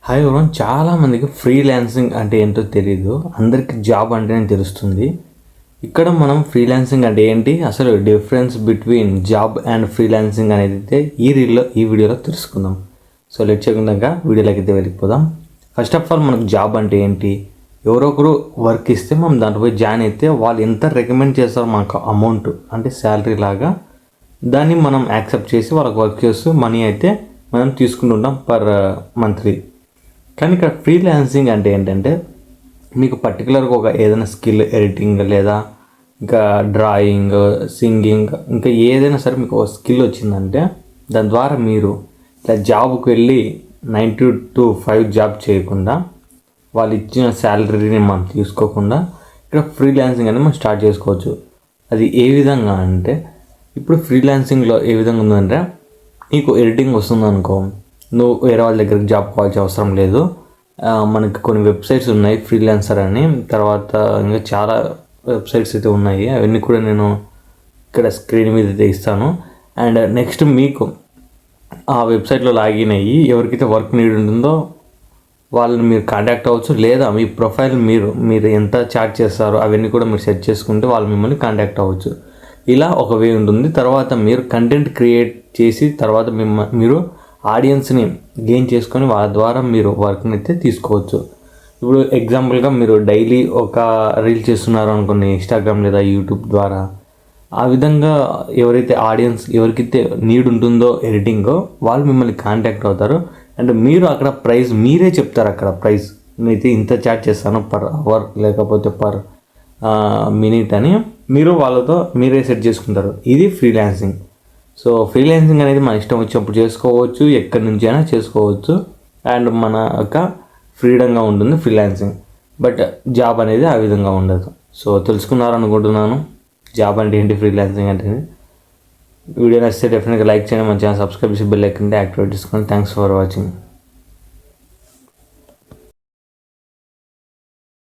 Hi everyone, చాలామందికి freelancing అంటే ఏంటో తెలీదు. అందరికీ జాబ్ అంటేనే తెలుస్తుంది. ఇక్కడ మనం ఫ్రీలాన్సింగ్ అంటే ఏంటి, అసలు difference between job and freelancing అనేది అయితే ఈ వీడియోలో తెలుసుకుందాం. సో లెట్ చేయకుండా వీడియోలోకి అయితే వెళ్ళిపోదాం. ఫస్ట్ ఆఫ్ ఆల్ మనకు జాబ్ అంటే ఏంటి, ఎవరో ఒకరు వర్క్ ఇస్తే మనం దాంట్లో పోయి జాయిన్ అయితే వాళ్ళు ఎంత రికమెండ్ చేస్తారో మనకు అమౌంట్ అంటే శాలరీ లాగా దాన్ని మనం యాక్సెప్ట్ చేసి వాళ్ళకి వర్క్ చేస్తూ మనీ అయితే మనం తీసుకుంటుంటాం పర్ మంత్లీ. కానీ ఇక్కడ ఫ్రీలాన్సింగ్ అంటే ఏంటంటే మీకు పర్టికులర్గా ఒక ఏదైనా స్కిల్, ఎడిటింగ్ లేదా ఇంకా డ్రాయింగ్, సింగింగ్, ఇంకా ఏదైనా సరే మీకు ఒక స్కిల్ వచ్చిందంటే దాని ద్వారా మీరు ఇలా జాబ్కి వెళ్ళి 9 to 5 జాబ్ చేయకుండా వాళ్ళు ఇచ్చిన శాలరీని మనం తీసుకోకుండా ఇక్కడ ఫ్రీలాన్సింగ్ అనేది మనం స్టార్ట్ చేసుకోవచ్చు. అది ఏ విధంగా అంటే ఇప్పుడు ఫ్రీలాన్సింగ్లో ఏ విధంగా ఉందంటే నీకు ఎడిటింగ్ వస్తుంది అనుకో, నువ్వు వేరే వాళ్ళ దగ్గరికి జాబ్ కావాల్సిన అవసరం లేదు. మనకి కొన్ని వెబ్సైట్స్ ఉన్నాయి ఫ్రీలాన్సర్ అని, తర్వాత ఇంకా చాలా వెబ్సైట్స్ అయితే ఉన్నాయి. అవన్నీ కూడా నేను ఇక్కడ స్క్రీన్ మీద అయితే ఇస్తాను. అండ్ నెక్స్ట్ మీకు ఆ వెబ్సైట్లో లాగిన్ అయ్యి ఎవరికైతే వర్క్ నీడ్ ఉంటుందో వాళ్ళని మీరు కాంటాక్ట్ అవ్వచ్చు, లేదా మీ ప్రొఫైల్ మీరు ఎంత చార్జ్ చేస్తారో అవన్నీ కూడా మీరు సెట్ చేసుకుంటే వాళ్ళు మిమ్మల్ని కాంటాక్ట్ అవ్వచ్చు. ఇలా ఒక వే ఉంటుంది. తర్వాత మీరు కంటెంట్ క్రియేట్ చేసి తర్వాత మీరు ఆడియన్స్ని గెయిన్ చేసుకొని వాళ్ళ ద్వారా మీరు వర్క్ని అయితే తీసుకోవచ్చు. ఇప్పుడు ఎగ్జాంపుల్గా మీరు డైలీ ఒక రీల్ చేస్తున్నారు అనుకోండి ఇన్స్టాగ్రామ్ లేదా యూట్యూబ్ ద్వారా, ఆ విధంగా ఎవరైతే ఆడియన్స్ ఎవరికైతే నీడ్ ఉంటుందో ఎడిటింగో వాళ్ళు మిమ్మల్ని కాంటాక్ట్ అవుతారు. అండ్ మీరు అక్కడ ప్రైస్ మీరే చెప్తారు. అక్కడ ప్రైస్ నేనైతే ఇంత చార్జ్ చేస్తాను పర్ అవర్ లేకపోతే పర్ మినిట్ అని మీరు వాళ్ళతో మీరే సెట్ చేసుకుంటారు. ఇది ఫ్రీలాన్సింగ్. సో ఫ్రీలాన్సింగ్ అనేది మన ఇష్టం వచ్చినప్పుడు చేసుకోవచ్చు, ఎక్కడి నుంచి అయినా చేసుకోవచ్చు. అండ్ మన యొక్క ఫ్రీడంగా ఉంటుంది ఫ్రీలాన్సింగ్. బట్ జాబ్ అనేది ఆ విధంగా ఉండదు. సో తెలుసుకున్నారు అనుకుంటున్నాను జాబ్ అంటే ఏంటి, ఫ్రీలాన్సింగ్ అంటే. వీడియో నచ్చితే డెఫినెట్గా లైక్ చేయండి, మన ఛానల్ సబ్స్క్రైబ్ చేసి బెల్ ఐకాన్ యాక్టివేట్ చేసుకోండి. Thanks for watching.